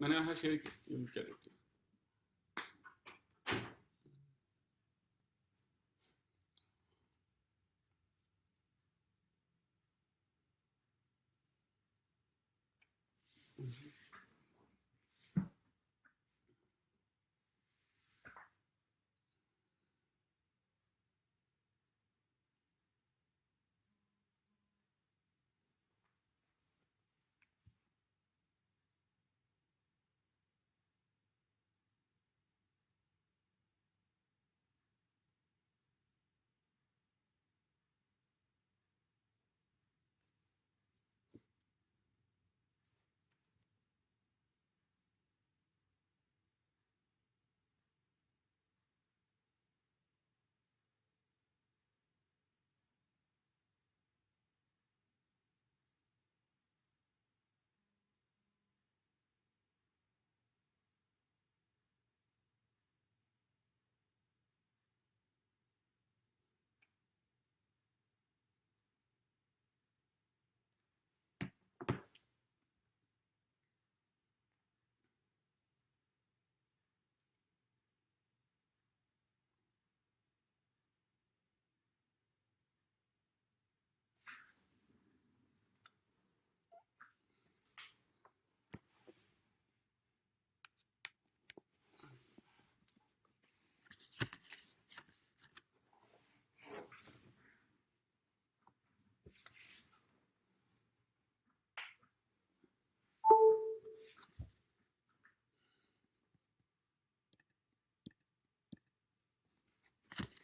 मैंने यहाँ शेयर की, you'll get it.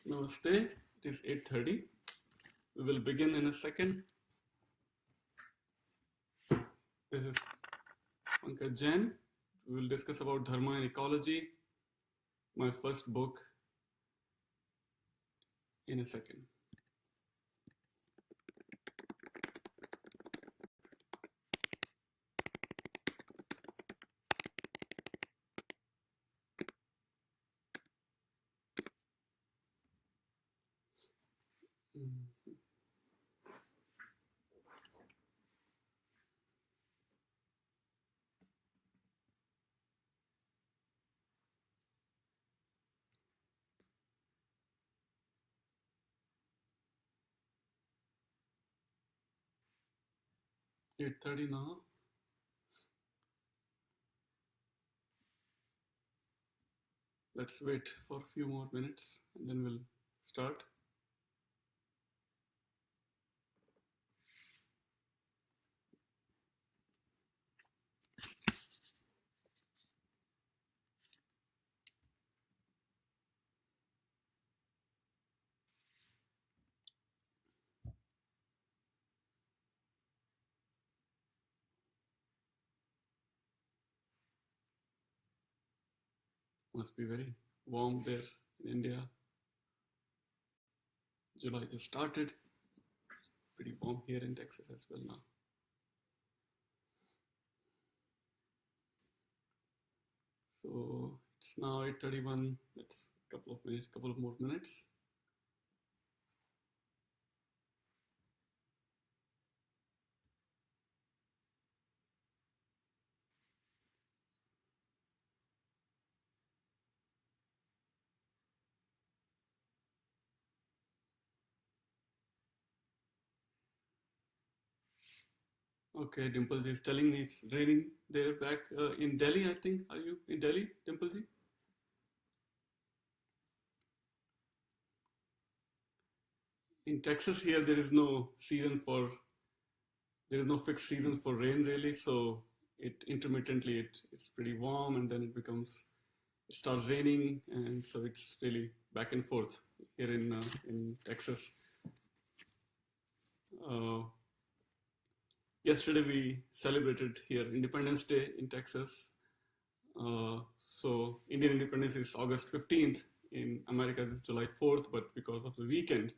Namaste, it is 8:30. We will begin in a second. This is Pankaj Jain. We will discuss about Dharma and Ecology, my first book, in a second. Mm. 8:30 now. Let's wait for a few more minutes and then we'll start. Must be very warm there in India. July just started. Pretty warm here in Texas as well now. So it's now 8:31. Let's couple of more minutes. Okay, Dimpleji is telling me it's raining there back in Delhi, I think. Are you in Delhi, Dimpleji? In Texas here, there is no fixed season for rain really. So it's pretty warm and then it starts raining. And so it's really back and forth here in Texas. Yesterday we celebrated here Independence Day in Texas. So Indian independence is August 15th. In America, it's July 4th, but because of the weekend,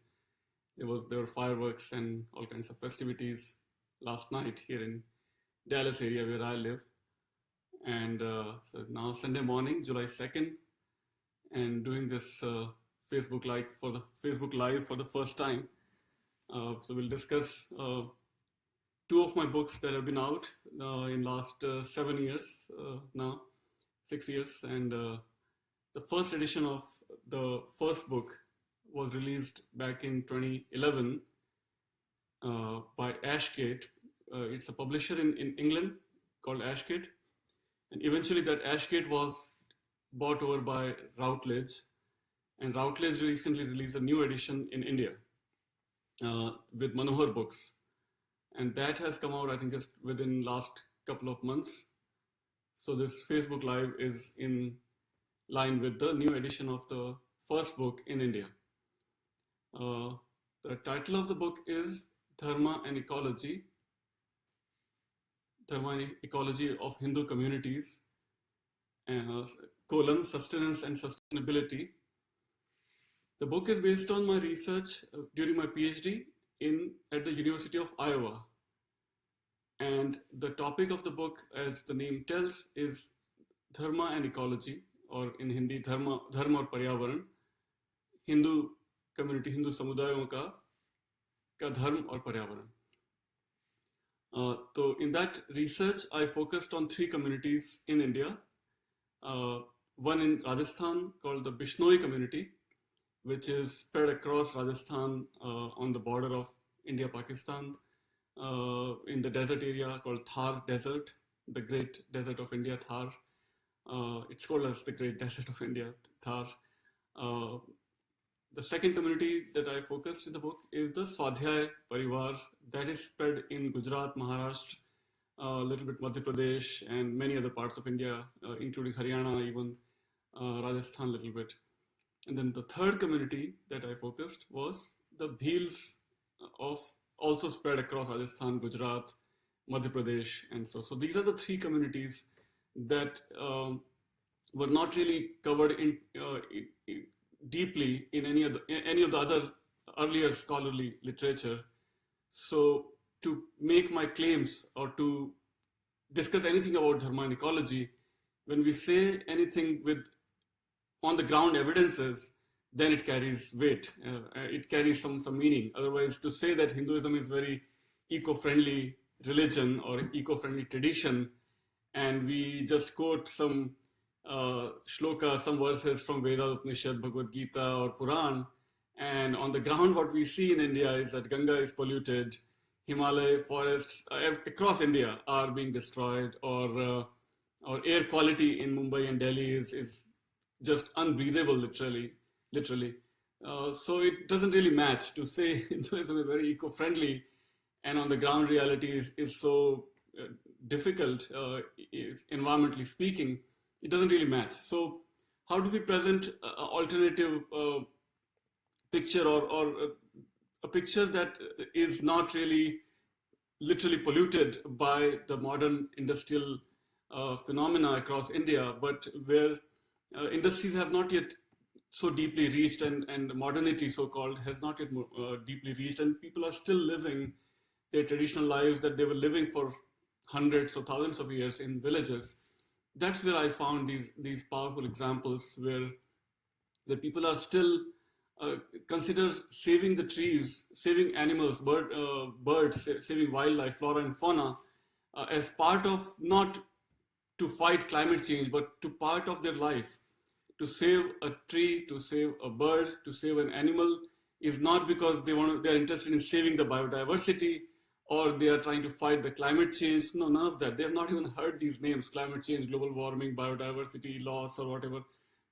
there were fireworks and all kinds of festivities last night here in Dallas area where I live. And so now Sunday morning, July 2nd, and doing this Facebook Live for the first time. So we'll discuss two of my books that have been out in last 7 years now, 6 years, and the first edition of the first book was released back in 2011 by Ashgate. It's a publisher in England called Ashgate, and eventually that Ashgate was bought over by Routledge, and Routledge recently released a new edition in India with Manohar Books, and that has come out, I think, just within last couple of months. So this Facebook Live is in line with the new edition of the first book in India. The title of the book is Dharma and Ecology, Dharma and Ecology of Hindu Communities, Sustenance and Sustainability. The book is based on my research during my PhD at the University of Iowa. And the topic of the book, as the name tells, is Dharma and Ecology, or in Hindi, Dharma और पर्यावरण, Hindu community, Hindu समुदायों का धर्म और पर्यावरण. So in that research, I focused on 3 communities in India. One in Rajasthan called the Bishnoi community, which is spread across Rajasthan on the border of India-Pakistan, in the desert area called Thar Desert, the Great Desert of India, Thar. It's called as the Great Desert of India, Thar. The second community that I focused in the book is the Swadhyay Parivar, that is spread in Gujarat, Maharashtra, a little bit Madhya Pradesh, and many other parts of India, including Haryana, even Rajasthan a little bit. And then the third community that I focused was the Bhils, also spread across Rajasthan, Gujarat, Madhya Pradesh, and so these are the 3 communities that were not really covered deeply in any of the other earlier scholarly literature. So to make my claims or to discuss anything about Dharma and ecology, when we say anything with on the ground evidences, then it carries weight. It carries some meaning. Otherwise, to say that Hinduism is very eco-friendly religion or eco-friendly tradition, and we just quote some shloka, some verses from Veda, Upanishad, Bhagavad Gita, or Puran, and on the ground what we see in India is that Ganga is polluted, Himalaya forests across India are being destroyed, or air quality in Mumbai and Delhi is just unbreathable, literally. So it doesn't really match to say Hinduism is very eco-friendly, and on the ground reality is so difficult, environmentally speaking. It doesn't really match. So how do we present an alternative picture, or a picture that is not really literally polluted by the modern industrial phenomena across India, but where industries have not yet so deeply reached, and modernity, so-called, has not yet deeply reached, and people are still living their traditional lives that they were living for hundreds or thousands of years in villages. That's where I found these powerful examples where the people are still consider saving the trees, saving animals, birds, saving wildlife, flora and fauna, as part of, not to fight climate change, but to part of their life. To save a tree, to save a bird, to save an animal is not because they're interested in saving the biodiversity, or they are trying to fight the climate change. No, none of that. They have not even heard these names: climate change, global warming, biodiversity loss, or whatever.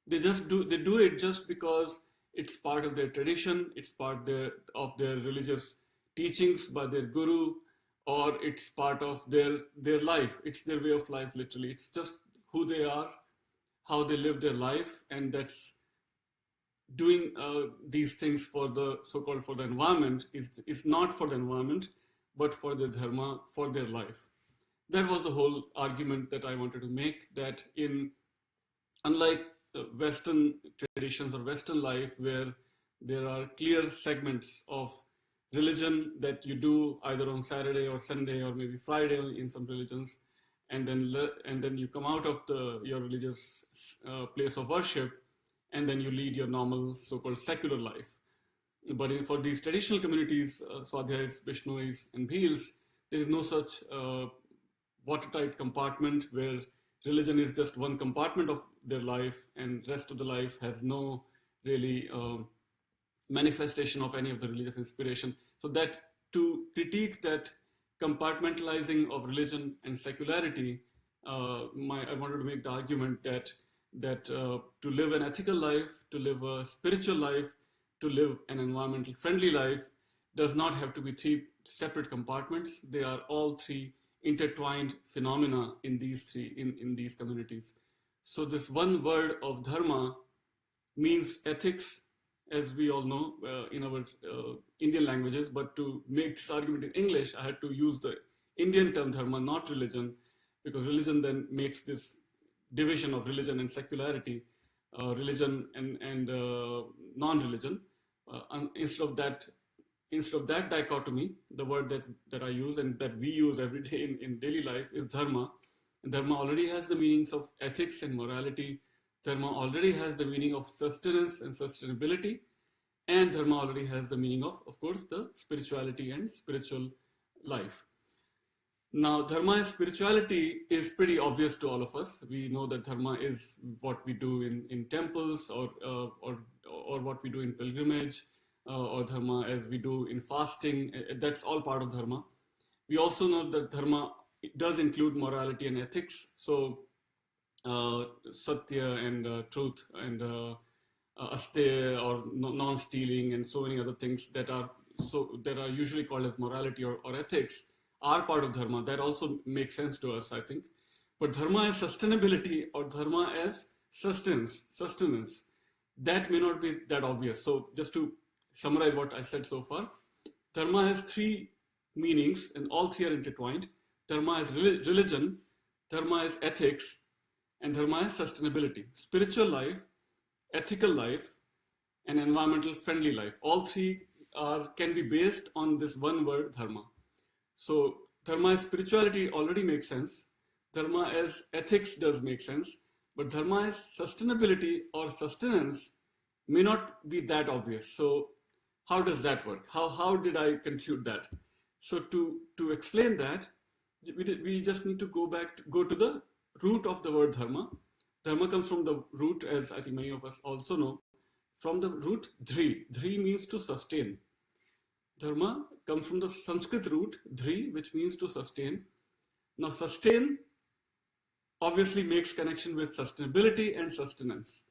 They do it just because it's part of their tradition, it's part of their religious teachings by their guru, or it's part of their life. It's their way of life, literally. It's just who they are, how they live their life, and that's doing these things for the so-called for the environment is not for the environment, but for the dharma, for their life. That was the whole argument that I wanted to make, that unlike Western traditions or Western life, where there are clear segments of religion that you do either on Saturday or Sunday or maybe Friday in some religions, and then you come out of your religious place of worship, and then you lead your normal so-called secular life. But for these traditional communities, Swadhyayas, Bishnois, and Bhils, There is no such watertight compartment where religion is just one compartment of their life and rest of the life has no really manifestation of any of the religious inspiration. So that to critique that compartmentalizing of religion and secularity, I wanted to make the argument that to live an ethical life, to live a spiritual life, to live an environmental friendly life does not have to be three separate compartments. They are all three intertwined phenomena in these communities. So this one word of dharma means ethics, as we all know in our Indian languages. But to make this argument in English, I had to use the Indian term dharma, not religion, because religion then makes this division of religion and secularity, religion and non-religion. Instead of that dichotomy, the word that I use and that we use every day in daily life is dharma. And dharma already has the meanings of ethics and morality. Dharma already has the meaning of sustenance and sustainability. And dharma already has the meaning of course, the spirituality and spiritual life. Now, dharma and spirituality is pretty obvious to all of us. We know that dharma is what we do in temples or what we do in pilgrimage, or dharma as we do in fasting. That's all part of dharma. We also know that dharma does include morality and ethics. So satya and truth and asteya or non-stealing and so many other things that are usually called as morality or ethics are part of dharma. That also makes sense to us, I think. But dharma as sustainability or dharma as sustenance, that may not be that obvious. So just to summarize what I said so far, dharma has three meanings and all three are intertwined. Dharma is religion, dharma is ethics, and dharma is sustainability. Spiritual life, ethical life, and environmental friendly life. All three can be based on this one word, dharma. So dharma as spirituality already makes sense. Dharma as ethics does make sense. But dharma as sustainability or sustenance may not be that obvious. So how does that work? How did I conclude that? So to explain that, we just need to go to the root of the word dharma. Dharma comes from the root, as I think many of us also know, from the root dhri. Dhri means to sustain. Dharma comes from the Sanskrit root dhri, which means to sustain. Now, sustain obviously makes connection with sustainability and sustenance.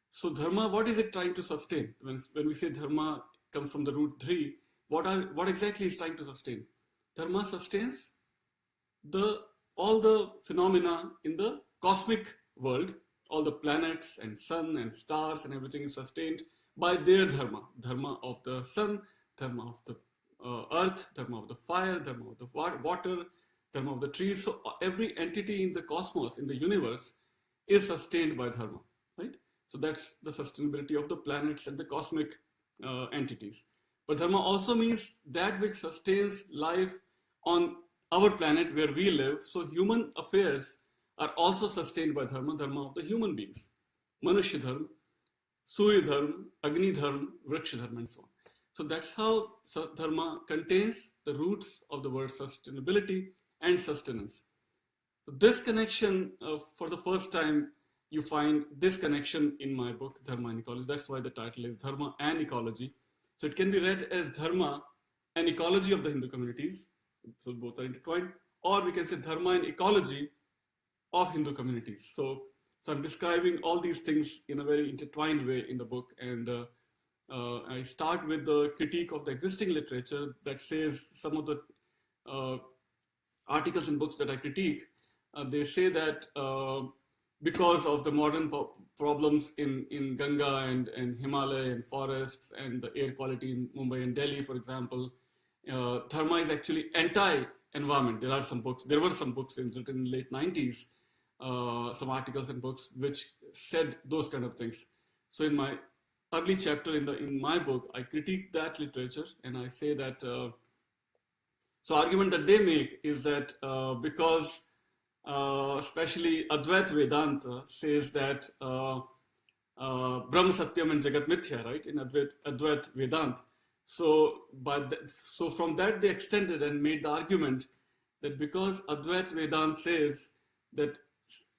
So, dharma, what is it trying to sustain? When we say dharma comes from the root dhri, what exactly is trying to sustain? Dharma sustains all the phenomena in the cosmic world. All the planets and sun and stars and everything is sustained by their dharma. Dharma of the sun, dharma of the earth, dharma of the fire, dharma of the water, dharma of the trees. So every entity in the cosmos, in the universe, is sustained by dharma, right? So that's the sustainability of the planets and the cosmic entities. But dharma also means that which sustains life on our planet where we live. So human affairs are also sustained by dharma of the human beings. Manushya dharma, Surya dharma, Agni dharma, Vriksha dharma, and so on. So that's how dharma contains the roots of the word sustainability and sustenance. So this connection, for the first time, you find this connection in my book, Dharma and Ecology. That's why the title is Dharma and Ecology. So it can be read as Dharma and Ecology of the Hindu communities. So both are intertwined. Or we can say Dharma and Ecology of Hindu communities. So I'm describing all these things in a very intertwined way in the book. And I start with the critique of the existing literature that says some of the articles and books that I critique, they say that because of the modern problems in Ganga and Himalaya and forests and the air quality in Mumbai and Delhi, for example, dharma is actually anti-environment. There were some books written in the late 90s, some articles and books which said those kind of things. So in my early chapter in my book, I critique that literature and I say that, so argument that they make is that because especially Advaita Vedanta says that Brahma Satyam and Jagat Mithya, right, in Advaita Vedanta. So from that they extended and made the argument that because Advait Vedant says that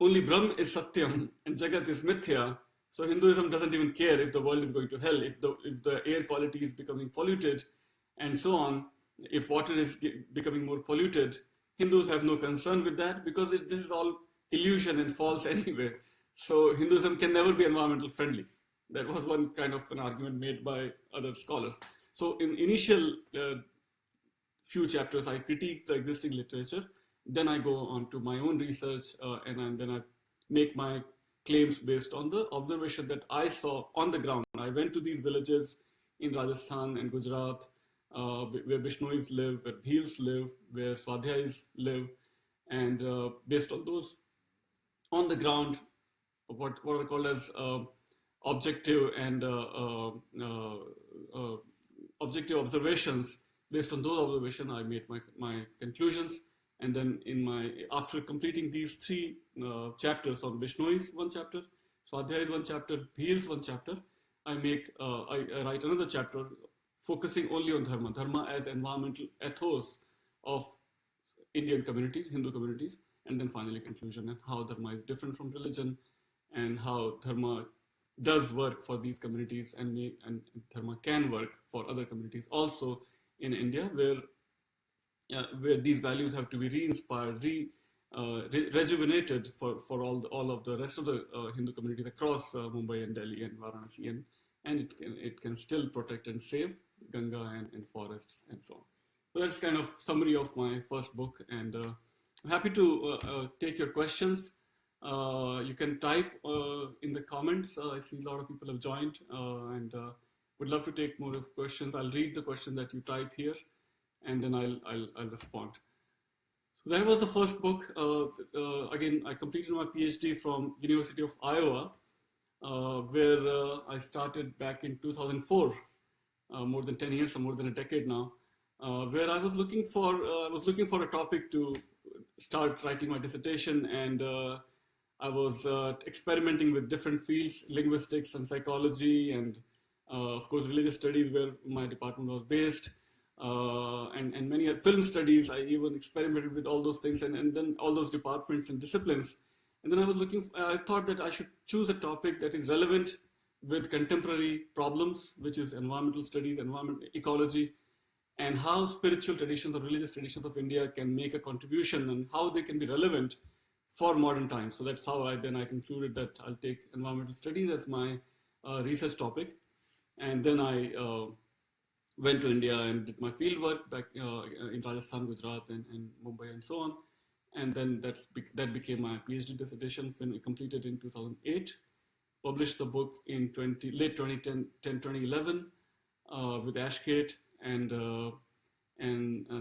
only Brahm is Satyam and Jagat is Mithya, so Hinduism doesn't even care if the world is going to hell, if the air quality is becoming polluted, and so on. If water is becoming more polluted, Hindus have no concern with that because this is all illusion and false anyway. So Hinduism can never be environmental friendly. That was one kind of an argument made by other scholars. So in initial few chapters, I critique the existing literature. Then I go on to my own research, and then I make my claims based on the observation that I saw on the ground. I went to these villages in Rajasthan and Gujarat, where Bishnois live, where Bhils live, where Swadhyayis live, and based on those on the ground, what are called as objective and objective observations. Based on those observations, I made my conclusions. And then after completing these three chapters on Bishnois, one chapter, Swadhyayis, one chapter, Bhils, one chapter, I write another chapter focusing only on Dharma. Dharma as environmental ethos of Indian communities, Hindu communities, and then finally conclusion and how Dharma is different from religion and how Dharma does work for these communities and Dharma can work for other communities also in India, where these values have to be re-inspired, rejuvenated for all of the rest of the Hindu communities across Mumbai and Delhi and Varanasi, and it can still protect and save Ganga and forests and so on. So that's kind of summary of my first book, and I'm happy to take your questions. You can type in the comments. I see a lot of people have joined, and would love to take more of questions. I'll read the question that you type here, and then I'll respond. So that was the first book. Again, I completed my PhD from University of Iowa, where I started back in 2004, more than 10 years, or more than a decade now, where I was looking for a topic to start writing my dissertation, and I was experimenting with different fields, linguistics and psychology, and of course religious studies, where my department was based. And many film studies. I even experimented with all those things, and then all those departments and disciplines. And then I thought that I should choose a topic that is relevant with contemporary problems, which is environmental studies, environment ecology, and how spiritual traditions or religious traditions of India can make a contribution and how they can be relevant for modern times. So that's how I concluded that I'll take environmental studies as my research topic. And then I went to India and did my field work back in Rajasthan, Gujarat, and Mumbai, and so on. And then that became my PhD dissertation, when I completed in 2008. Published the book in late 2011 with Ashgate, and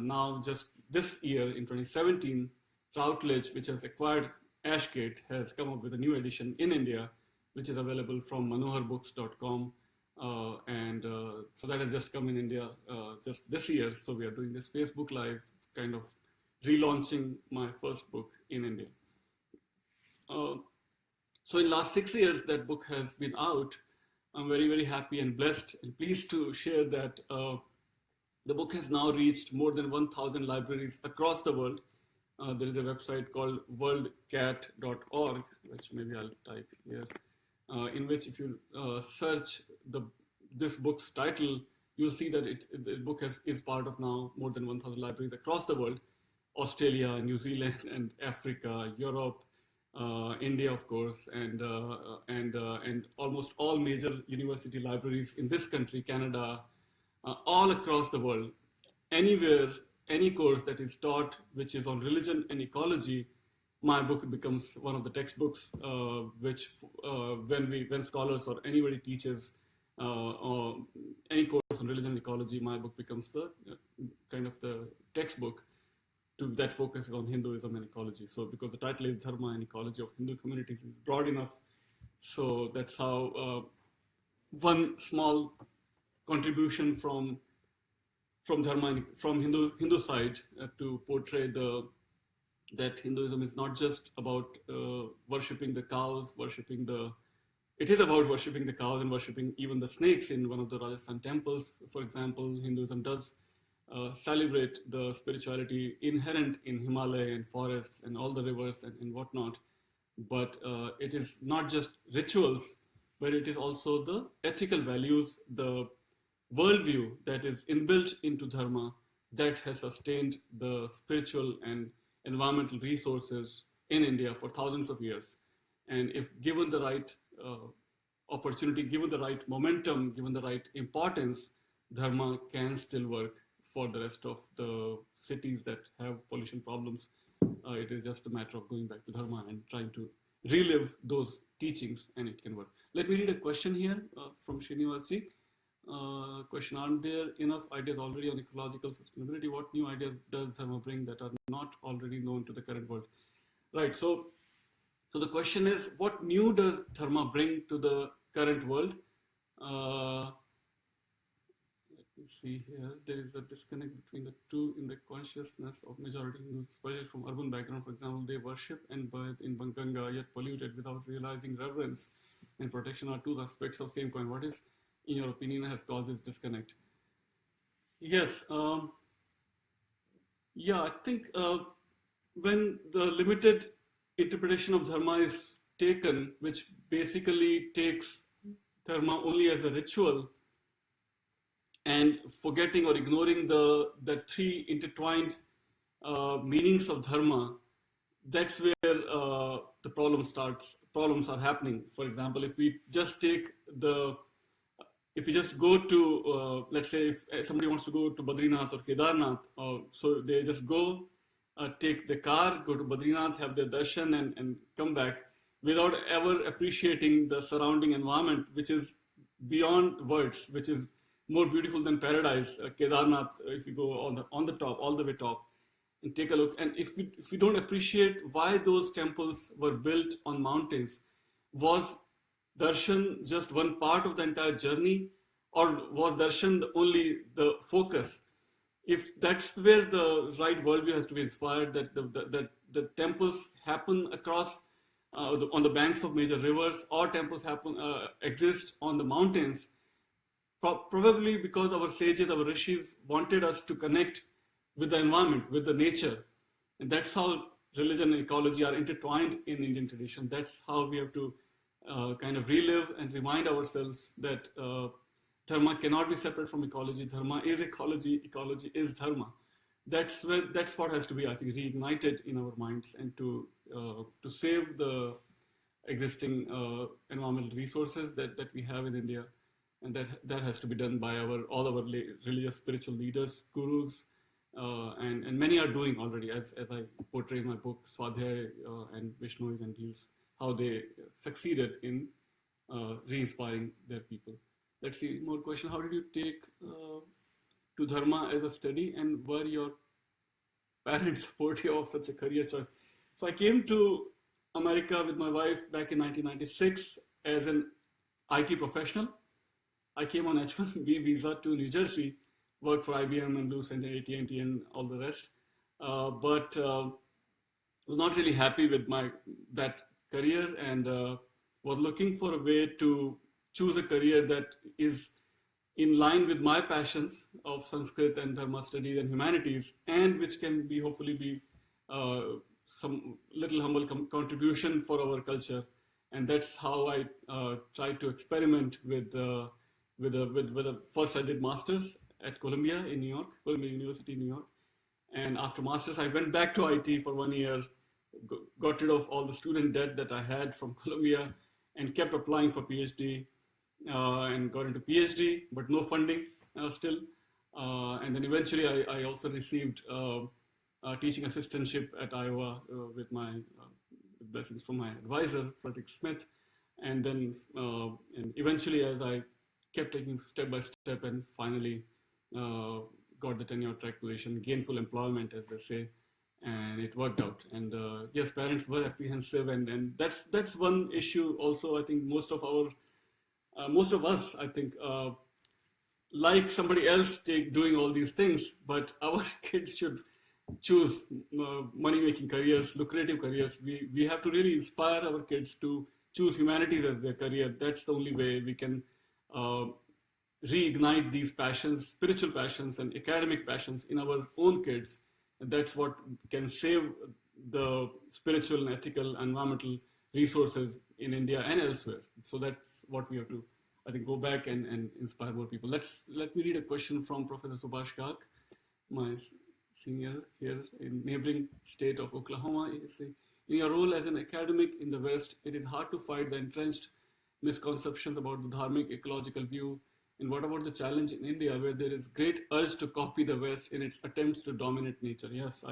now just this year in 2017, Routledge, which has acquired Ashgate, has come up with a new edition in India, which is available from manoharbooks.com. So that has just come in India just this year. So we are doing this Facebook Live, kind of relaunching my first book in India. So in last 6 years that book has been out, I'm very, very happy and blessed and pleased to share that the book has now reached more than 1,000 libraries across the world. There is a website called worldcat.org, which maybe I'll type here, in which if you search this book's title, you'll see that the book is part of now more than 1,000 libraries across the world: Australia, New Zealand, and Africa, Europe, India, of course, and almost all major university libraries in this country, Canada, all across the world. Anywhere, any course that is taught which is on religion and ecology, my book becomes one of the textbooks, which when scholars or anybody teaches any course on religion and ecology, my book becomes the kind of the textbook that focuses on Hinduism and ecology. So because the title is Dharma and Ecology of Hindu Communities, is broad enough. So that's how one small contribution from Dharma, from Hindu side, to portray that Hinduism is not just about worshipping the cows, it is about worshipping the cows and worshipping even the snakes in one of the Rajasthan temples. For example, Hinduism does celebrate the spirituality inherent in Himalaya and forests and all the rivers and whatnot. But it is not just rituals, but it is also the ethical values, the worldview that is inbuilt into Dharma that has sustained the spiritual and environmental resources in India for thousands of years. And if given the right opportunity, given the right momentum, given the right importance, Dharma can still work for the rest of the cities that have pollution problems. It is just a matter of going back to Dharma and trying to relive those teachings, and it can work. Let me read a question here from Srinivasi. Question: aren't there enough ideas already on ecological sustainability? What new ideas does Dharma bring that are not already known to the current world? Right. So the question is, what new does Dharma bring to the current world? Let me see here. There is a disconnect between the two in the consciousness of majority Hindus, especially from urban background. For example, they worship and bathe in Ganga, yet polluted without realizing reverence and protection are two aspects of same coin. What is, in your opinion, has caused this disconnect? Yes. Yeah, I think when the limited interpretation of Dharma is taken, which basically takes Dharma only as a ritual and forgetting or ignoring the three intertwined meanings of Dharma, that's where the problems are happening. For example, if we just go to, let's say, if somebody wants to go to Badrinath or Kedarnath, so they just go, take the car, go to Badrinath, have their darshan, and come back without ever appreciating the surrounding environment, which is beyond words, which is more beautiful than paradise. Kedarnath, if you go on the top, all the way top, and take a look, and if we don't appreciate why those temples were built on mountains, was darshan just one part of the entire journey, or was darshan only the focus? If that's where the right worldview has to be inspired, that the temples happen across on the banks of major rivers, or temples exist on the mountains, probably because our sages, our rishis wanted us to connect with the environment, with the nature. And that's how religion and ecology are intertwined in Indian tradition. That's how we have to kind of relive and remind ourselves that Dharma cannot be separate from ecology. Dharma is ecology. Ecology is Dharma. That's what has to be, I think, reignited in our minds, and to save the existing environmental resources that we have in India, and that has to be done by all our religious spiritual leaders, gurus, and many are doing already, as I portray in my book, Swadhyay and Vishnu and Beals, how they succeeded in re-inspiring their people. Let's see, more question. How did you take to Dharma as a study, and were your parents supportive of such a career choice? So I came to America with my wife back in 1996 as an IT professional. I came on H-1B visa to New Jersey, worked for IBM and Lucent and AT&T and all the rest, but was not really happy with that career, and was looking for a way to choose a career that is in line with my passions of Sanskrit and Dharma studies and humanities, and which can be hopefully be some little humble contribution for our culture. And that's how I tried to experiment with first I did masters at Columbia in New York, Columbia University in New York, and after masters I went back to IT for 1 year, got rid of all the student debt that I had from Columbia, and kept applying for PhD, and got into PhD, but no funding still. And then eventually I also received a teaching assistantship at Iowa with my blessings from my advisor, Frederick Smith. And then and eventually, as I kept taking step by step, and finally got the tenure track position, gainful employment, as they say, and it worked out. And yes, parents were apprehensive, and that's one issue also. I think most of us, I think, like somebody else doing all these things, but our kids should choose money-making careers, lucrative careers. We have to really inspire our kids to choose humanities as their career. That's the only way we can reignite these passions, spiritual passions and academic passions in our own kids. And that's what can save the spiritual and ethical environmental resources in India and elsewhere. So that's what we have to, I think, go back and inspire more people. Let me read a question from Professor Subhash Kak, my senior here in neighboring state of Oklahoma. He say, in your role as an academic in the West, it is hard to fight the entrenched misconceptions about the dharmic ecological view. And what about the challenge in India, where there is great urge to copy the West in its attempts to dominate nature? Yes,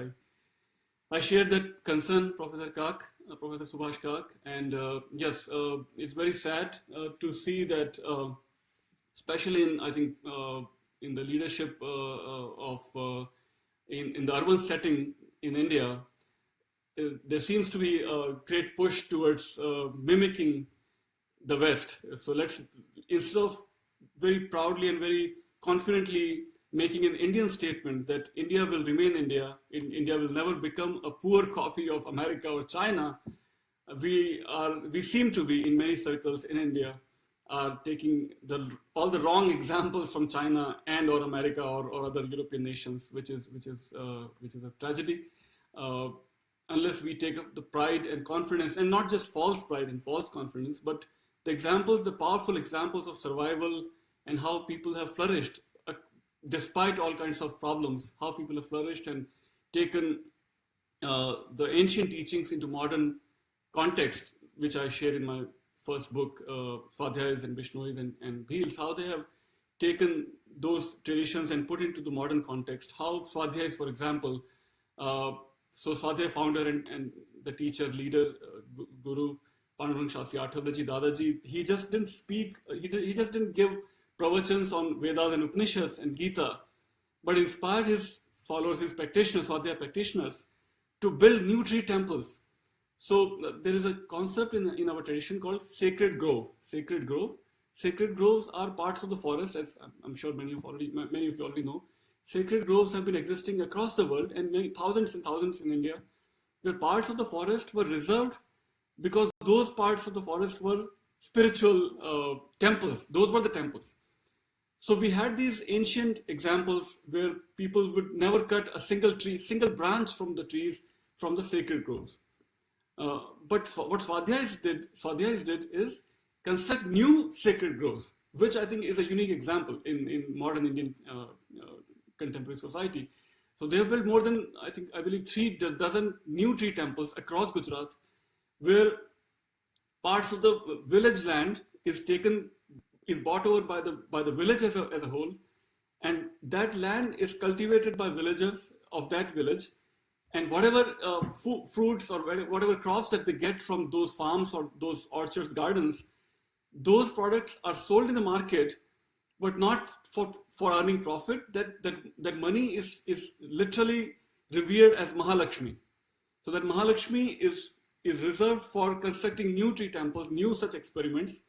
I share that concern, Professor Kak, Professor Subhash Kak, and yes, it's very sad to see that, especially in, I think, in the leadership of in the urban setting in India, there seems to be a great push towards mimicking the West. So let's, instead of very proudly and very confidently making an Indian statement that India will remain India, India will never become a poor copy of America or China, we seem to be in many circles in India are taking all the wrong examples from China and or America or other European nations, which is a tragedy. Unless we take up the pride and confidence, and not just false pride and false confidence, but the examples, the powerful examples of survival and how people have flourished despite all kinds of problems, how people have flourished and taken the ancient teachings into modern context, which I share in my first book, Swadhyayas and Vishnois and Bheels, how they have taken those traditions and put into the modern context. How Swadhyayas, for example, so Swadhyay founder and the teacher, leader, Guru Pandurang Shastri Athavlaji Dadaji, he just didn't speak, he just didn't give pravachans on Vedas and Upanishads and Gita, but inspired his followers, his practitioners, Swadhyaya practitioners, to build new tree temples. So there is a concept in our tradition called sacred grove. Sacred grove. Sacred groves are parts of the forest, as I'm sure many of you already know. Sacred groves have been existing across the world, and many thousands and thousands in India. The parts of the forest were reserved because those parts of the forest were spiritual temples. Those were the temples. So we had these ancient examples where people would never cut a single tree, single branch from the trees from the sacred groves. But what Swadhyayas did is construct new sacred groves, which I think is a unique example in modern Indian contemporary society. So they have built more than, I believe 3 dozen new tree temples across Gujarat, where parts of the village land is bought over by the village as a whole, and that land is cultivated by villagers of that village, and whatever fruits or whatever crops that they get from those farms or those orchards, gardens, those products are sold in the market, but not for earning profit. That money is literally revered as Mahalakshmi. So that Mahalakshmi is reserved for constructing new tree temples, new such experiments,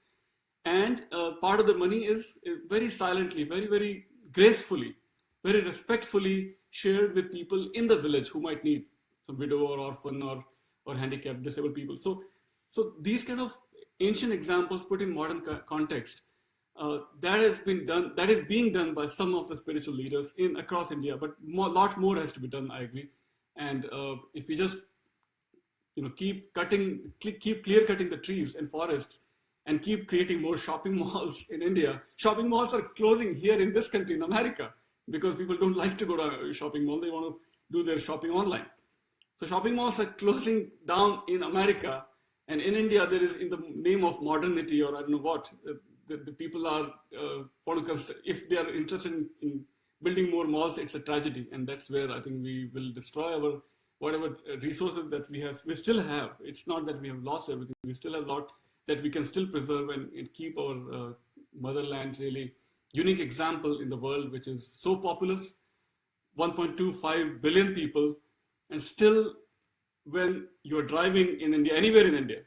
and part of the money is very silently, very, very gracefully, very respectfully shared with people in the village who might need, some widow or orphan or handicapped, disabled people. So these kind of ancient examples put in modern context, that is being done by some of the spiritual leaders across India, but a lot more has to be done, I agree. And if we just keep clear cutting the trees and forests and keep creating more shopping malls in India. Shopping malls are closing here in this country, in America, because people don't like to go to a shopping mall. They want to do their shopping online. So shopping malls are closing down in America, and in India there is, in the name of modernity or I don't know what, the people are if they are interested in building more malls, it's a tragedy, and that's where I think we will destroy our whatever resources that we have. We still have. It's not that we have lost everything. We still have a lot that we can still preserve and keep our motherland really unique example in the world, which is so populous, 1.25 billion people, and still when you're driving in India, anywhere in India,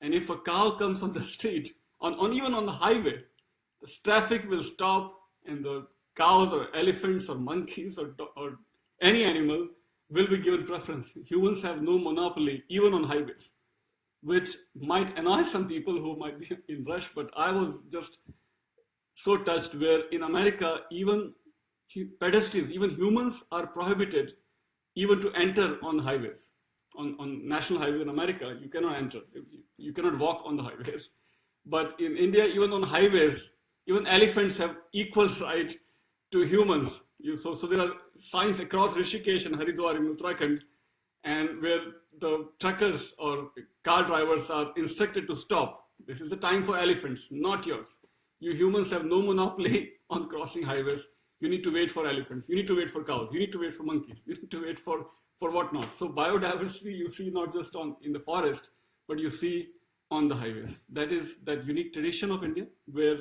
and if a cow comes on the street, even on the highway, the traffic will stop, and the cows or elephants or monkeys or any animal will be given preference. Humans have no monopoly, even on highways, which might annoy some people who might be in rush, but I was just so touched where in America, even pedestrians, even humans are prohibited even to enter on highways. On national highways in America, you cannot enter. You cannot walk on the highways. But in India, even on highways, even elephants have equal right to humans. So there are signs across Rishikesh and Haridwar in Uttarakhand, and where the truckers or car drivers are instructed to stop. This is the time for elephants, not yours. You humans have no monopoly on crossing highways. You need to wait for elephants. You need to wait for cows. You need to wait for monkeys. You need to wait for whatnot. So biodiversity you see not just in the forest, but you see on the highways. That is that unique tradition of India, where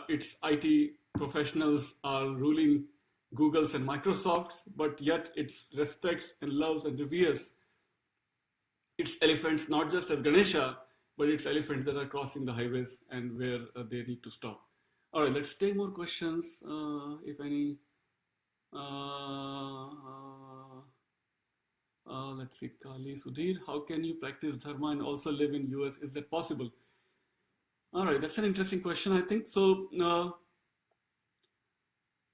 its IT professionals are ruling Googles and Microsofts, but yet it respects and loves and reveres its elephants, not just as Ganesha, but its elephants that are crossing the highways and where they need to stop. All right, let's take more questions, if any. Let's see, Kali Sudhir, how can you practice Dharma and also live in US? Is that possible? All right, that's an interesting question, I think. So,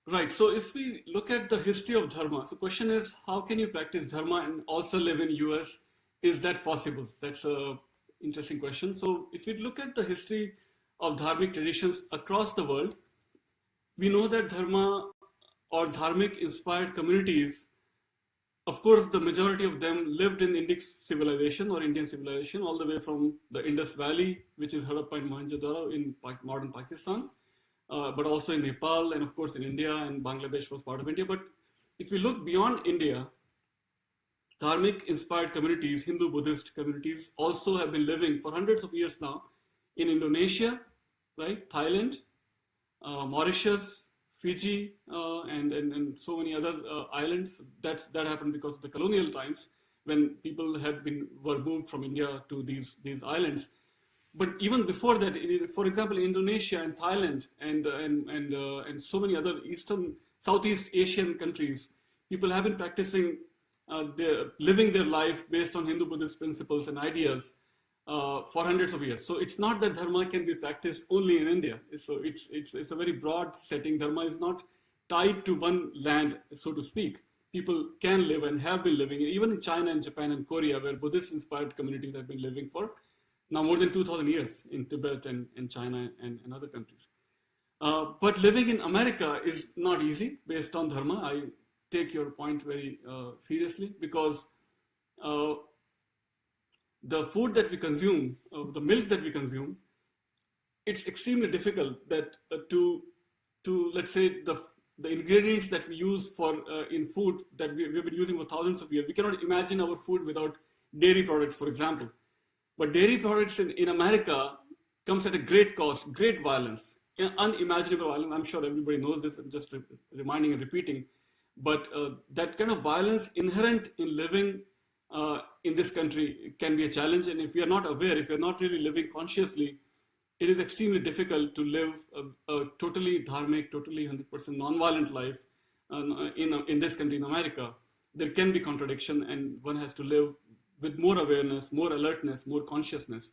right, so if we look at the history of Dharma, so question is, how can you practice Dharma and also live in US? Is that possible? That's a interesting question. So if we look at the history of dharmic traditions across the world, we know that Dharma or dharmic inspired communities, of course, the majority of them lived in Indic civilization or Indian civilization, all the way from the Indus Valley, which is Harappa and Mohenjo-daro in modern Pakistan, but also in Nepal, and of course in India, and Bangladesh was part of India. But if we look beyond India, dharmic inspired communities, Hindu Buddhist communities, also have been living for hundreds of years now in Indonesia, right? Thailand, Mauritius, Fiji, and so many other islands. That happened because of the colonial times when people were moved from India to these islands. But even before that, for example, Indonesia and Thailand and so many other Southeast Asian countries, people have been practicing, living their life based on Hindu Buddhist principles and ideas for hundreds of years. So it's not that Dharma can be practiced only in India. So it's a very broad setting. Dharma is not tied to one land, so to speak. People can live and have been living, even in China and Japan and Korea, where Buddhist-inspired communities have been living for now more than 2,000 years in Tibet and China and other countries. But living in America is not easy based on Dharma. I take your point very seriously, because the food that we consume, the milk that we consume, it's extremely difficult that to let's say the ingredients that we use for in food that we've been using for thousands of years. We cannot imagine our food without dairy products, for example. But dairy products in America comes at a great cost, great violence, unimaginable violence. I'm sure everybody knows this. I'm just reminding and repeating. But that kind of violence inherent in living in this country can be a challenge. And if we are not aware, if we are not really living consciously, it is extremely difficult to live a totally dharmic, totally 100% non-violent life in this country, in America. There can be contradiction, and one has to live with more awareness, more alertness, more consciousness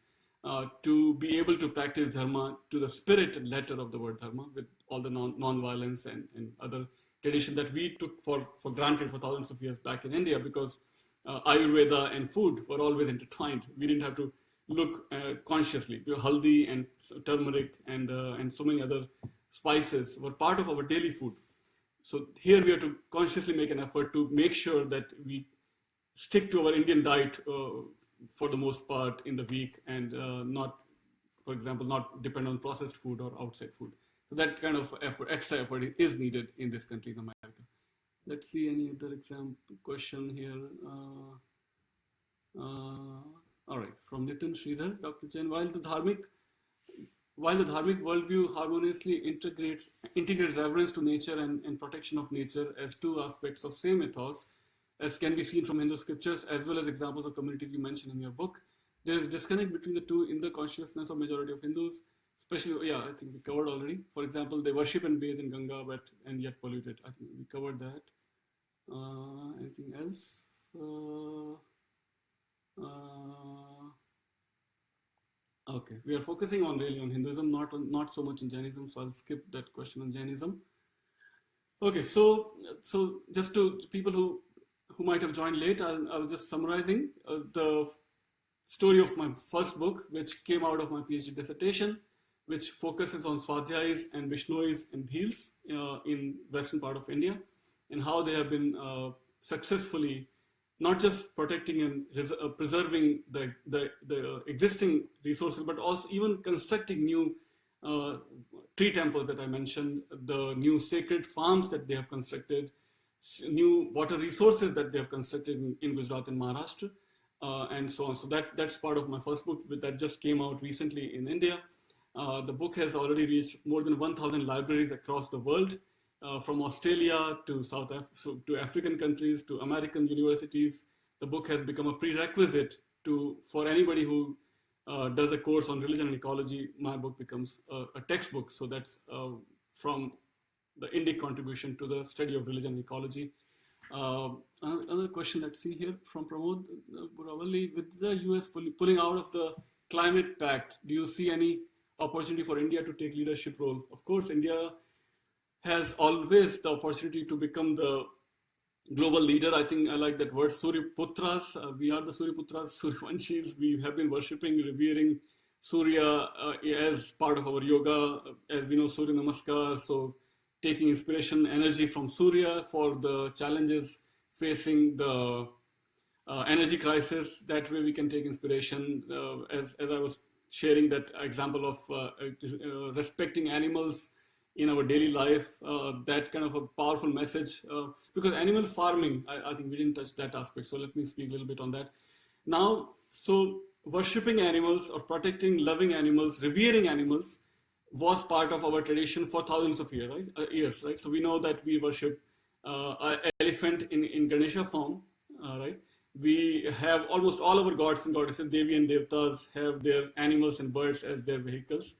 to be able to practice Dharma to the spirit and letter of the word Dharma, with all the non-violence and other tradition that we took for granted for thousands of years back in India, because Ayurveda and food were always intertwined. We didn't have to look consciously. Haldi and turmeric and so many other spices were part of our daily food. So here we have to consciously make an effort to make sure that we stick to our Indian diet for the most part in the week, and not, for example, not depend on processed food or outside food. So that kind of effort, extra effort, is needed in this country, in America. Let's see any other example question here. All right, from Nitin Sridhar, Dr. Jain, while the dharmic worldview harmoniously integrates reverence to nature and protection of nature as two aspects of same ethos, as can be seen from Hindu scriptures, as well as examples of communities you mentioned in your book, there is a disconnect between the two in the consciousness of majority of Hindus, especially, I think we covered already. For example, they worship and bathe in Ganga, and yet pollute it. I think we covered that. Anything else? Okay, we are focusing on really on Hinduism, not so much on Jainism. So I'll skip that question on Jainism. Okay, so just to people who might have joined late, I'll just summarizing the story of my first book, which came out of my PhD dissertation, which focuses on Swadhyayis and Vishnois and Bhils in western part of India, and how they have been successfully not just protecting and preserving the existing resources, but also even constructing new uh, tree temples that I mentioned, the new sacred farms that they have constructed, new water resources that they have constructed in Gujarat and Maharashtra, and so on. So that's part of my first book that just came out recently in India. The book has already reached more than 1,000 libraries across the world, from Australia to to African countries to American universities. The book has become a prerequisite for anybody who does a course on religion and ecology. My book becomes a textbook. So that's from the Indic contribution to the study of religion and ecology. Another question let's see here from Pramod Buravalli. With the US pulling out of the climate pact, do you see any opportunity for India to take leadership role? Of course, India has always the opportunity to become the global leader. I think I like that word, Suryaputras. We are the Suryaputras, Suryavanshis. We have been worshipping, revering Surya as part of our yoga. As we know, Surya Namaskar. So taking inspiration, energy from Surya for the challenges facing the energy crisis. That way we can take inspiration. As I was sharing that example of respecting animals in our daily life, that kind of a powerful message. Because animal farming, I think we didn't touch that aspect. So let me speak a little bit on that. Now, so worshipping animals or protecting, loving animals, revering animals was part of our tradition for thousands of years, right? So we know that we worship an elephant in Ganesha form, right? We have almost all our gods and goddesses, Devi and Devtas, have their animals and birds as their vehicles,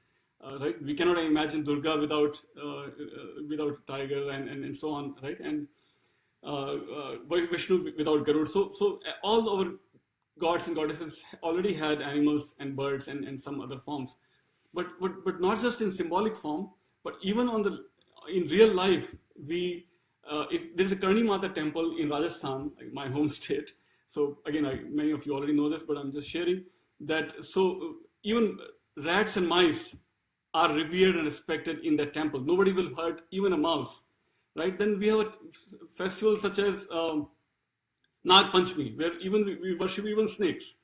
right? We cannot imagine Durga without tiger and so on, right? And Vishnu without Garud. So all our gods and goddesses already had animals and birds and some other forms. But not just in symbolic form, but even in real life, if there's a Karni Mata temple in Rajasthan, my home state. So again, many of you already know this, but I'm just sharing that. So even rats and mice are revered and respected in that temple. Nobody will hurt even a mouse, right? Then we have a festival such as Nag Panchami, where we worship even snakes,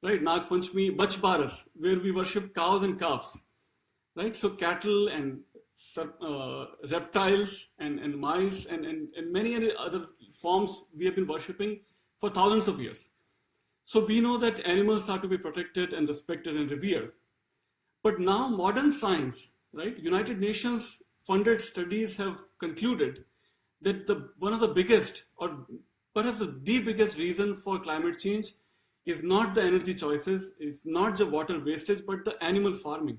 right? Nag Panchami, Bach Baras, where we worship cows and calves, right? So cattle and reptiles and mice and many other forms we have been worshipping for thousands of years. So we know that animals are to be protected and respected and revered. But now modern science, right? United Nations funded studies have concluded that one of the biggest, or perhaps the biggest reason for climate change is not the energy choices, it's not the water wastage, but the animal farming.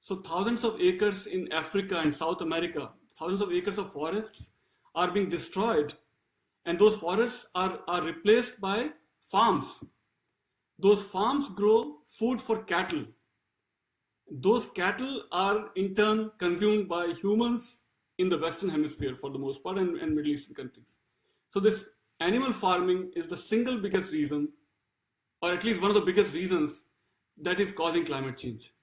So thousands of acres in Africa and South America, thousands of acres of forests are being destroyed, and those forests are replaced by farms. Those farms grow food for cattle. Those cattle are in turn consumed by humans in the Western Hemisphere for the most part, and Middle Eastern countries. So this animal farming is the single biggest reason, or at least one of the biggest reasons, that is causing climate change.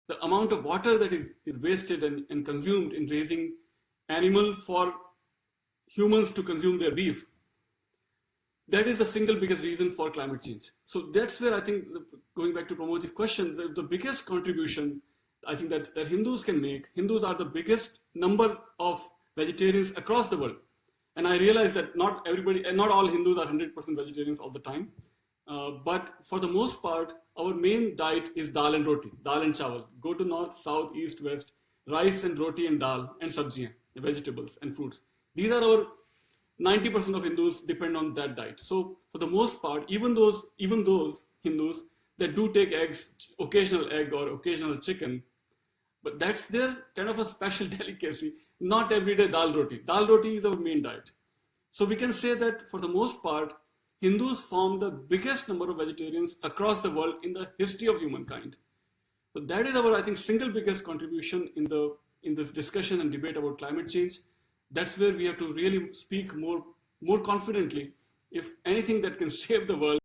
The amount of water that is wasted and consumed in raising animal for humans to consume their beef, that is the single biggest reason for climate change. So that's where I think, going back to Pramod's question, the biggest contribution I think that Hindus can make. Hindus are the biggest number of vegetarians across the world. And I realize that not all Hindus are 100% vegetarians all the time. But for the most part, our main diet is dal and roti, dal and chawal. Go to north, south, east, west, rice and roti and dal and sabjiyan, vegetables and fruits. These are our 90% of Hindus depend on that diet. So for the most part, even those Hindus that do take eggs, occasional egg or occasional chicken, but that's their kind of a special delicacy. Not every day dal roti. Dal roti is our main diet. So we can say that for the most part, Hindus form the biggest number of vegetarians across the world in the history of humankind. So that is our, I think, single biggest contribution in this discussion and debate about climate change. That's where we have to really speak more confidently. If anything that can save the world,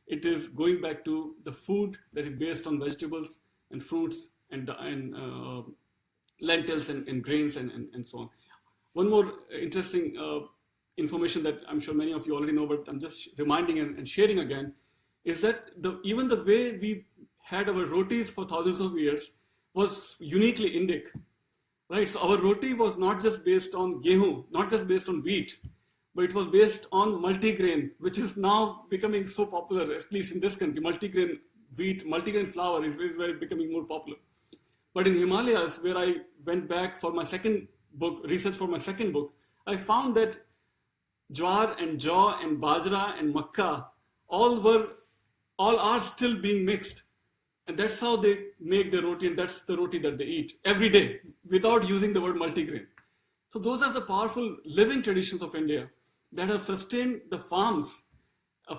it is going back to the food that is based on vegetables and fruits and lentils and grains and so on. One more interesting information that I'm sure many of you already know, but I'm just reminding and sharing again, is that even the way we had our rotis for thousands of years was uniquely Indic, right? So our roti was not just based on gehu, not just based on wheat, but it was based on multigrain, which is now becoming so popular, at least in this country. Multigrain wheat, multigrain flour is very becoming more popular. But in Himalayas, where I went back for my second book, research for my second book, I found that jowar and jaw and bajra and makka all are still being mixed. And that's how they make the roti, and that's the roti that they eat every day without using the word multigrain. So those are the powerful living traditions of India that have sustained the farms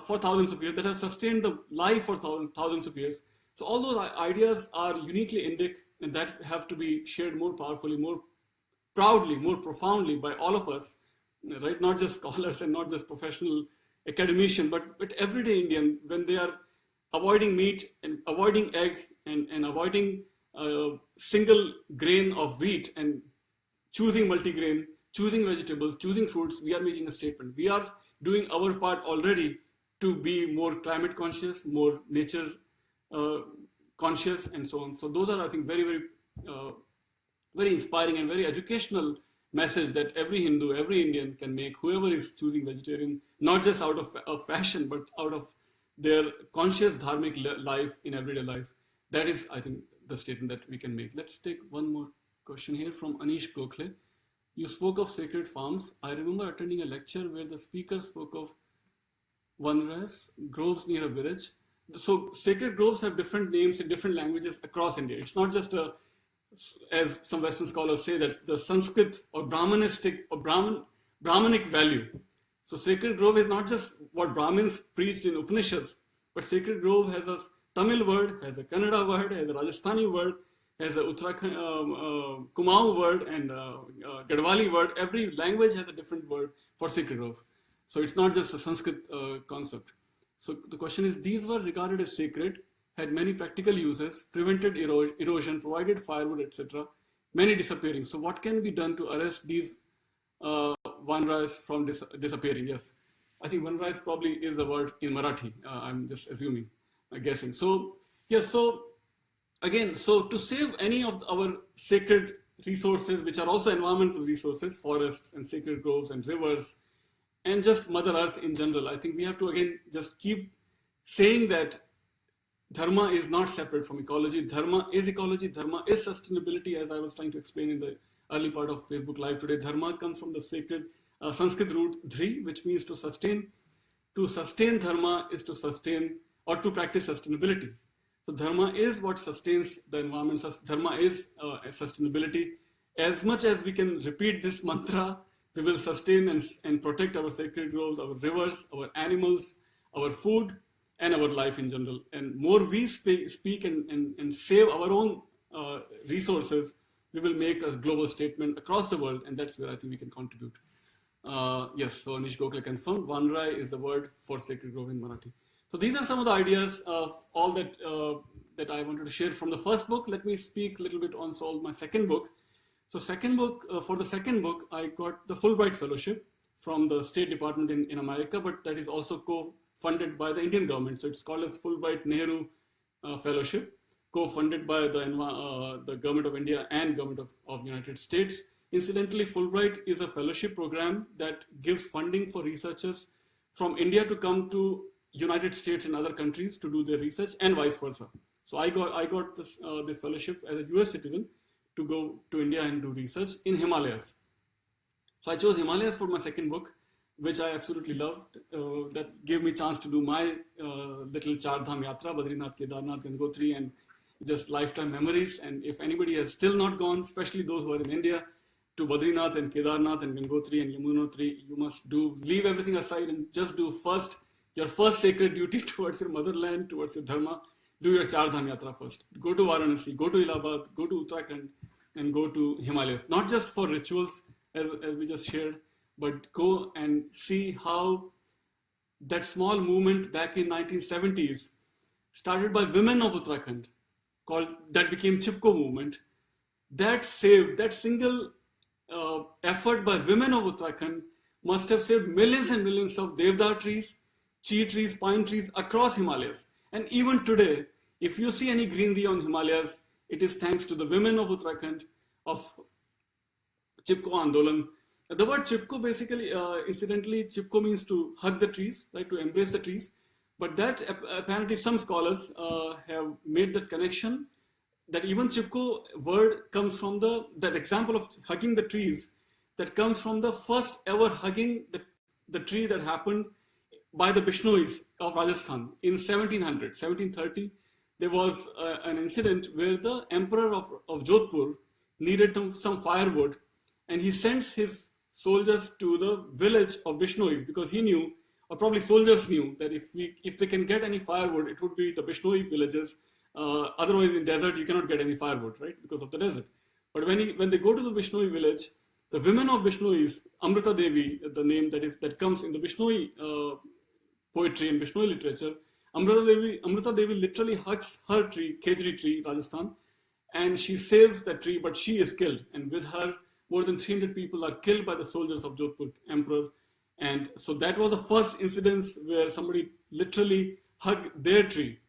for thousands of years, that have sustained the life for thousands of years. So all those ideas are uniquely Indic, and that have to be shared more powerfully, more proudly, more profoundly by all of us, right? Not just scholars and not just professional academicians, but everyday Indian, when they are avoiding meat and avoiding egg and avoiding single grain of wheat and choosing multigrain, choosing vegetables, choosing fruits, we are making a statement. We are doing our part already to be more climate conscious, more nature conscious, and so on. So those are, I think, very inspiring and very educational message that every Hindu, every Indian can make, whoever is choosing vegetarian, not just out of fashion, but out of their conscious dharmic life in everyday life. That is, I think, the statement that we can make. Let's take one more question here from Anish Gokhale. You spoke of sacred farms. I remember attending a lecture where the speaker spoke of vanras, groves near a village. So sacred groves have different names in different languages across India. It's not just as some Western scholars say, that the Sanskrit or Brahmanistic or Brahmanic value. So sacred grove is not just what Brahmins preached in Upanishads, but sacred grove has a Tamil word, has a Kannada word, has a Rajasthani word, has a Uttarakhand Kumaon word and Gadwali word. Every language has a different word for sacred grove. So it's not just a Sanskrit concept. So the question is, these were regarded as sacred, had many practical uses, prevented erosion, provided firewood, etc. Many disappearing. So what can be done to arrest these vanras from disappearing? Yes, I think vanras probably is a word in Marathi. I'm just assuming, guessing. So yes, so again, so to save any of our sacred resources, which are also environmental resources, forests and sacred groves and rivers, and just Mother Earth in general, I think we have to again just keep saying that Dharma is not separate from ecology. Dharma is ecology. Dharma is sustainability, as I was trying to explain in the early part of Facebook Live today. Dharma comes from the sacred Sanskrit root dhri, which means to sustain. To sustain dharma is to sustain or to practice sustainability. So dharma is what sustains the environment. Dharma is sustainability. As much as we can repeat this mantra, we will sustain and protect our sacred groves, our rivers, our animals, our food, and our life in general. And more we speak and save our own resources, we will make a global statement across the world, and that's where I think we can contribute. Yes, so Anish Gokhale confirmed, Vanrai is the word for sacred grove in Marathi. So these are some of the ideas of all that that I wanted to share from the first book. Let me speak a little bit on my second book. So for the second book, I got the Fulbright Fellowship from the State Department in America, but that is also co-funded by the Indian government. So it's called as Fulbright Nehru Fellowship, co-funded by the government of India and government of United States. Incidentally, Fulbright is a fellowship program that gives funding for researchers from India to come to United States and other countries to do their research, and vice versa. So I got this fellowship as a US citizen to go to India and do research in Himalayas. So I chose Himalayas for my second book, which I absolutely loved. That gave me a chance to do my little Char Dham Yatra, Badrinath, Kedarnath, Gangotri, and just lifetime memories. And if anybody has still not gone, especially those who are in India, to Badrinath and Kedarnath and Gangotri and Yamunotri, you must leave everything aside and just do your first sacred duty towards your motherland, towards your dharma, do your Char Dham Yatra first. Go to Varanasi, go to Allahabad, go to Uttarakhand, and go to Himalayas. Not just for rituals, as we just shared, but go and see how that small movement back in 1970s, started by women of Uttarakhand, that became Chipko movement, that saved, that single effort by women of Uttarakhand must have saved millions and millions of Devdar trees, chi trees, pine trees across Himalayas. And even today, if you see any greenery on Himalayas, it is thanks to the women of Uttarakhand, of Chipko Andolan. The word Chipko basically, incidentally, Chipko means to hug the trees, right, to embrace the trees. But that apparently some scholars have made that connection, that even Chipko word comes from that example of hugging the trees, that comes from the first ever hugging the tree that happened by the Bishnois of Rajasthan in 1730. There was an incident where the emperor of Jodhpur needed some firewood, and he sends his soldiers to the village of Bishnois, because he knew, or probably soldiers knew, that if they can get any firewood, it would be the Bishnoi villages. Otherwise, in desert, you cannot get any firewood, right, because of the desert. But when they go to the Bishnoi village, the women of Bishnois, Amrita Devi, the name that comes in the Bishnoi poetry and Bishnoi literature, Amrita Devi literally hugs her tree, Khejri tree, Rajasthan, and she saves that tree, but she is killed. And with her, more than 300 people are killed by the soldiers of Jodhpur emperor. And so that was the first incidence where somebody literally hugged their tree.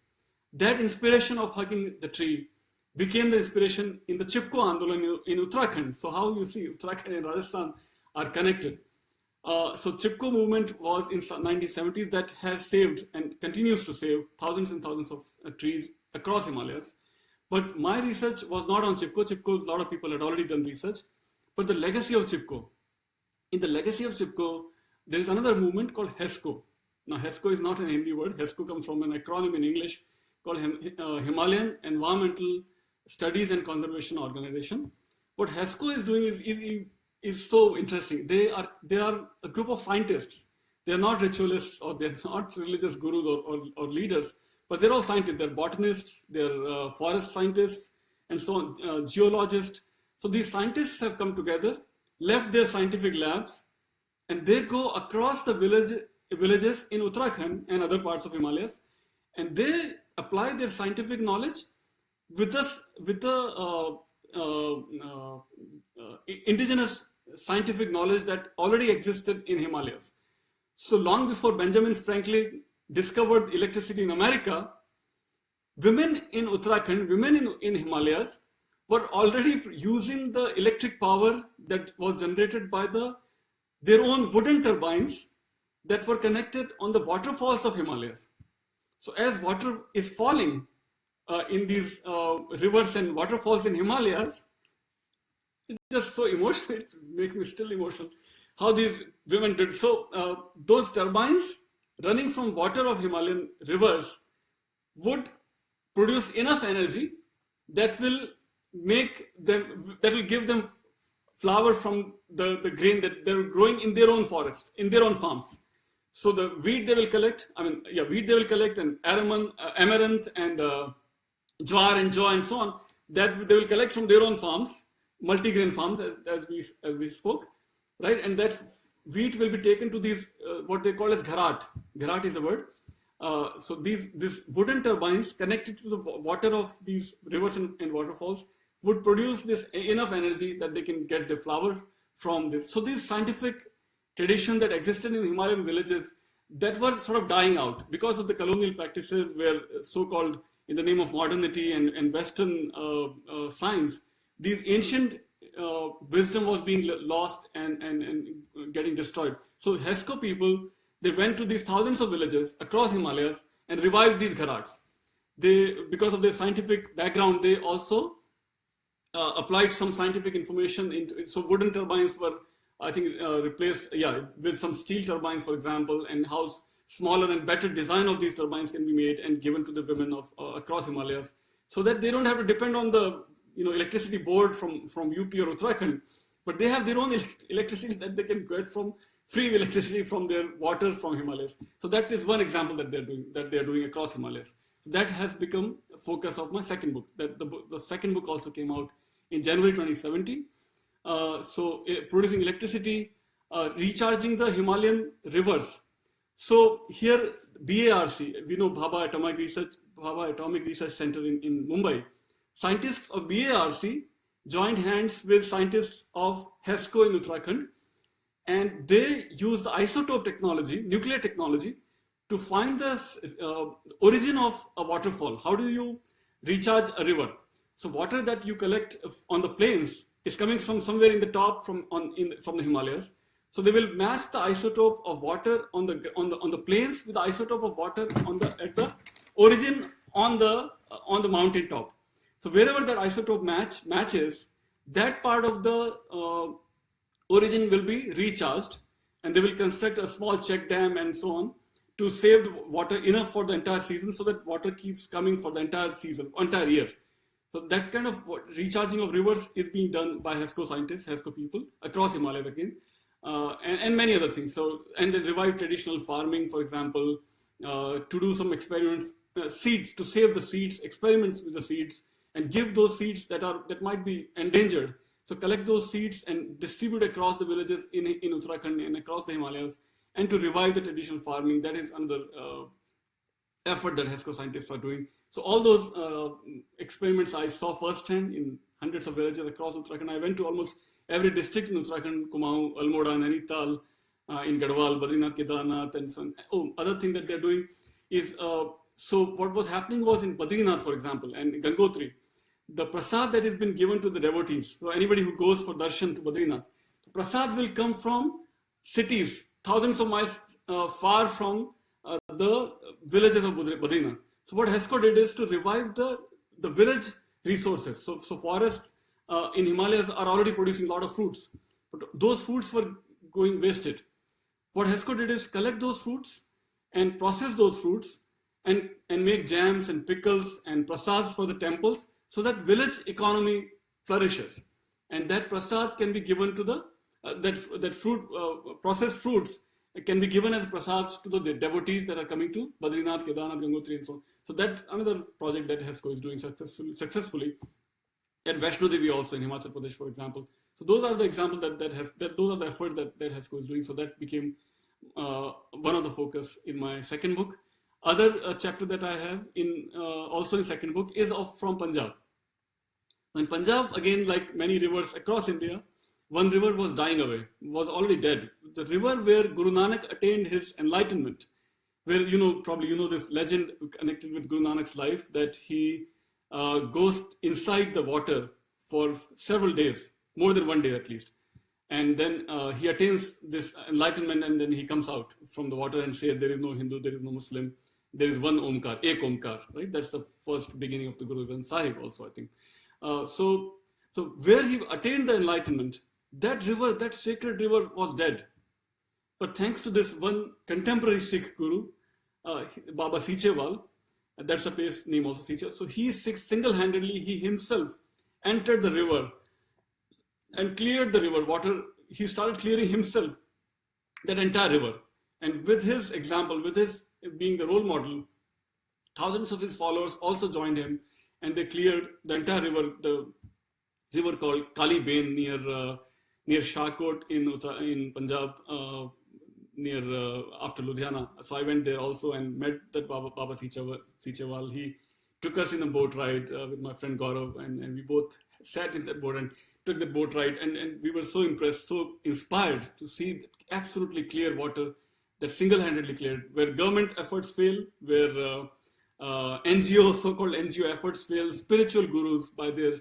That inspiration of hugging the tree became the inspiration in the Chipko Andolan in Uttarakhand. So how you see Uttarakhand and Rajasthan are connected. So Chipko movement was in 1970s that has saved and continues to save thousands and thousands of trees across Himalayas. But my research was not on Chipko. Chipko, a lot of people had already done research. But the legacy of Chipko. In the legacy of Chipko, there is another movement called HESCO. Now, HESCO is not an Hindi word. HESCO comes from an acronym in English called Himalayan Environmental Studies and Conservation Organization. What HESCO is doing is so interesting. They are a group of scientists. They are not ritualists, or they're not religious gurus or leaders, but they're all scientists. They're botanists, they're forest scientists, and so on, geologists. So these scientists have come together, left their scientific labs, and they go across the villages in Uttarakhand and other parts of Himalayas, and they apply their scientific knowledge with the indigenous scientific knowledge that already existed in Himalayas. So long before Benjamin Franklin discovered electricity in America, women in Uttarakhand, women in Himalayas, were already using the electric power that was generated by their own wooden turbines that were connected on the waterfalls of Himalayas. So as water is falling in these rivers and waterfalls in Himalayas, it's just so emotional. It makes me still emotional how these women did. So those turbines running from water of Himalayan rivers would produce enough energy that will give them flour from the grain that they're growing in their own forest, in their own farms. So the wheat they will collect, and amaranth and jowar and joy and so on, that they will collect from their own farms, multi-grain farms, as we spoke, right? And that wheat will be taken to these, what they call as gharat. Gharat is a word. So these wooden turbines connected to the water of these rivers and waterfalls would produce this enough energy that they can get the flour from this. So this scientific tradition that existed in Himalayan villages that were sort of dying out because of the colonial practices where so-called in the name of modernity and Western science, these ancient wisdom was being lost and getting destroyed. So HESCO people, they went to these thousands of villages across Himalayas and revived these gharats. Because of their scientific background, they also applied some scientific information into it. So wooden turbines were, I think, replaced, with some steel turbines, for example, and how smaller and better design of these turbines can be made and given to the women of across Himalayas, so that they don't have to depend on the electricity board from UP or Uttarakhand, but they have their own electricity that they can get from free electricity from their water from Himalayas. So that is one example that they're doing across Himalayas. So that has become a focus of my second book. The second book also came out in January 2017. Producing electricity, recharging the Himalayan rivers. So here, BARC, we know Bhabha Atomic Research Center in Mumbai. Scientists of BARC joined hands with scientists of HESCO in Uttarakhand, and they used the isotope technology, nuclear technology, to find the origin of a waterfall. How do you recharge a river? So water that you collect on the plains is coming from somewhere in the top from the Himalayas. So they will match the isotope of water on the plains with the isotope of water at the origin on the mountain top. So wherever that isotope matches, that part of the origin will be recharged, and they will construct a small check dam and so on to save the water enough for the entire season, so that water keeps coming for the entire season, entire year. So that kind of recharging of rivers is being done by HESCO scientists, HESCO people across Himalayas again, and many other things. So, and then revive traditional farming, for example, to do some experiments, seeds, to save the seeds, experiments with the seeds, and give those seeds that might be endangered. So collect those seeds and distribute across the villages in Uttarakhand and across the Himalayas, and to revive the traditional farming. That is another effort that HESCO scientists are doing. So all those experiments I saw firsthand in hundreds of villages across Uttarakhand. I went to almost every district in Uttarakhand: Kumaon, Almora, Nainital, in Garhwal, Badrinath, Kedarnath, and so on. Oh, other thing that they're doing is, so what was happening was in Badrinath, for example, and Gangotri, the prasad that has been given to the devotees, so anybody who goes for darshan to Badrinath, the prasad will come from cities, thousands of miles far from the villages of Badrinath. So what HESCO did is to revive the village resources. So forests in Himalayas are already producing a lot of fruits, but those fruits were going wasted. What HESCO did is collect those fruits and process those fruits and make jams and pickles and prasads for the temples, so that village economy flourishes. And that prasad can be given to that fruit, processed fruits can be given as prasads to the devotees that are coming to Badrinath, Kedarnath, Gangotri, and so on. So that's another project that HESCO is doing successfully. At Vaishno Devi also in Himachal Pradesh, for example. So those are the examples those are the efforts that HESCO is doing. So that became one of the focus in my second book. Other chapter that I have also in second book is from Punjab. In Punjab, again, like many rivers across India, one river was dying away, was already dead. The river where Guru Nanak attained his enlightenment, where probably this legend connected with Guru Nanak's life, that he goes inside the water for several days, more than one day at least. And then he attains this enlightenment, and then he comes out from the water and says, there is no Hindu, there is no Muslim, there is one Omkar, Ek Omkar, right? That's the first beginning of the Guru Granth Sahib also, I think. So where he attained the enlightenment, that river, that sacred river was dead. But thanks to this one contemporary Sikh Guru, Baba Sichewal, that's a place name also, Sichewal. So he single-handedly, he himself entered the river and cleared the river water. He started clearing himself, that entire river. And with his example, with his being the role model, thousands of his followers also joined him, and they cleared the entire river, the river called Kali Bain near Shahkot in Punjab, near after Ludhiana. So I went there also and met that Baba Sichewal. He took us in a boat ride with my friend Gaurav, and we both sat in that boat and took the boat ride, and we were so impressed, so inspired to see absolutely clear water that single-handedly cleared, where government efforts fail, where so-called NGO efforts fail, spiritual gurus, by their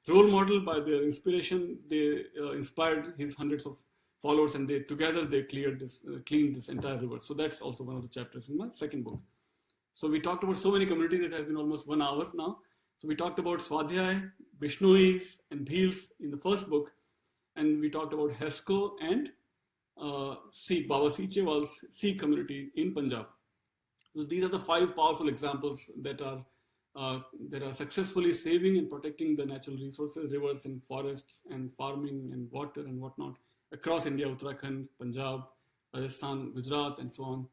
role model, by their inspiration, they inspired his hundreds of followers, and together they cleaned this entire river. So that's also one of the chapters in my second book. So we talked about so many communities. It has been almost 1 hour now. So we talked about Swadhyay, Bishnois, and Bhils in the first book, and we talked about HESCO and Sikh, Baba Sichewal's Sikh community in Punjab. So these are the 5 powerful examples that are successfully saving and protecting the natural resources, rivers and forests and farming and water and whatnot across India, Uttarakhand, Punjab, Rajasthan, Gujarat, and so on.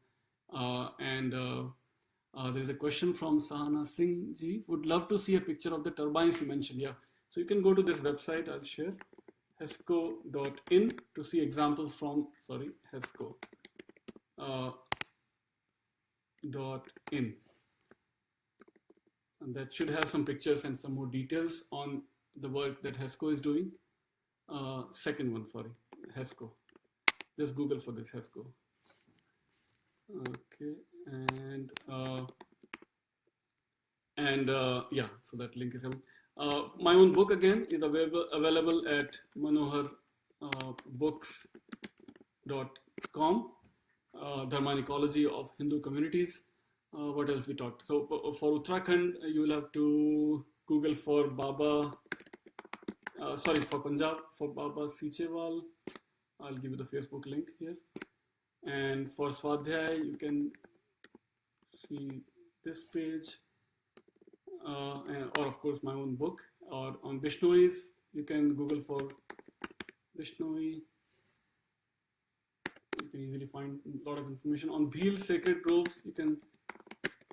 There is a question from Sahana Singh ji. Would love to see a picture of the turbines you mentioned. Yeah. So you can go to this website. I'll share HESCO.in to see examples from, HESCO .in. And that should have some pictures and some more details on the work that HESCO is doing. Second one, HESCO. Just Google for this, HESCO. Okay, yeah, so that link is coming. My own book again is available at manoharbooks.com. Dharma and Ecology of Hindu Communities. What else we talked? So for Uttarakhand, you will have to Google for Baba. For Punjab, for Baba Sichewal. I'll give you the Facebook link here. And for Swadhyay, you can see this page, or of course my own book. Or on Bishnois, you can Google for Bishnoi. You can easily find a lot of information. On Bhil Sacred Groves, you can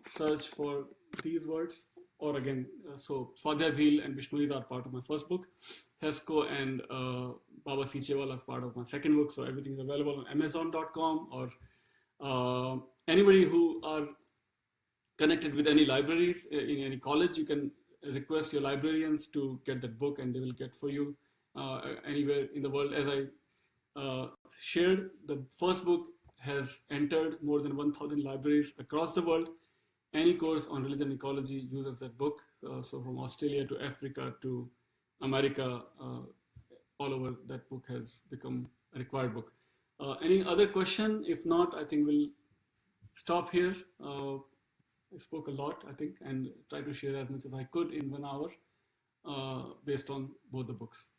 search for these words. Or again, so Swadhyay Bhil and Bishnois are part of my first book. HESCO and Baba Sichewal as part of my second book. So everything is available on Amazon.com, or anybody who are connected with any libraries in any college, you can request your librarians to get that book, and they will get for you anywhere in the world. As I shared, the first book has entered more than 1,000 libraries across the world. Any course on religion and ecology uses that book. So from Australia to Africa to America, all over, that book has become a required book. Any other question? If not, I think we'll stop here. I spoke a lot, I think, and try to share as much as I could in 1 hour based on both the books.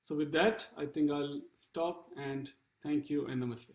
So with that, I think I'll stop, and thank you and namaste.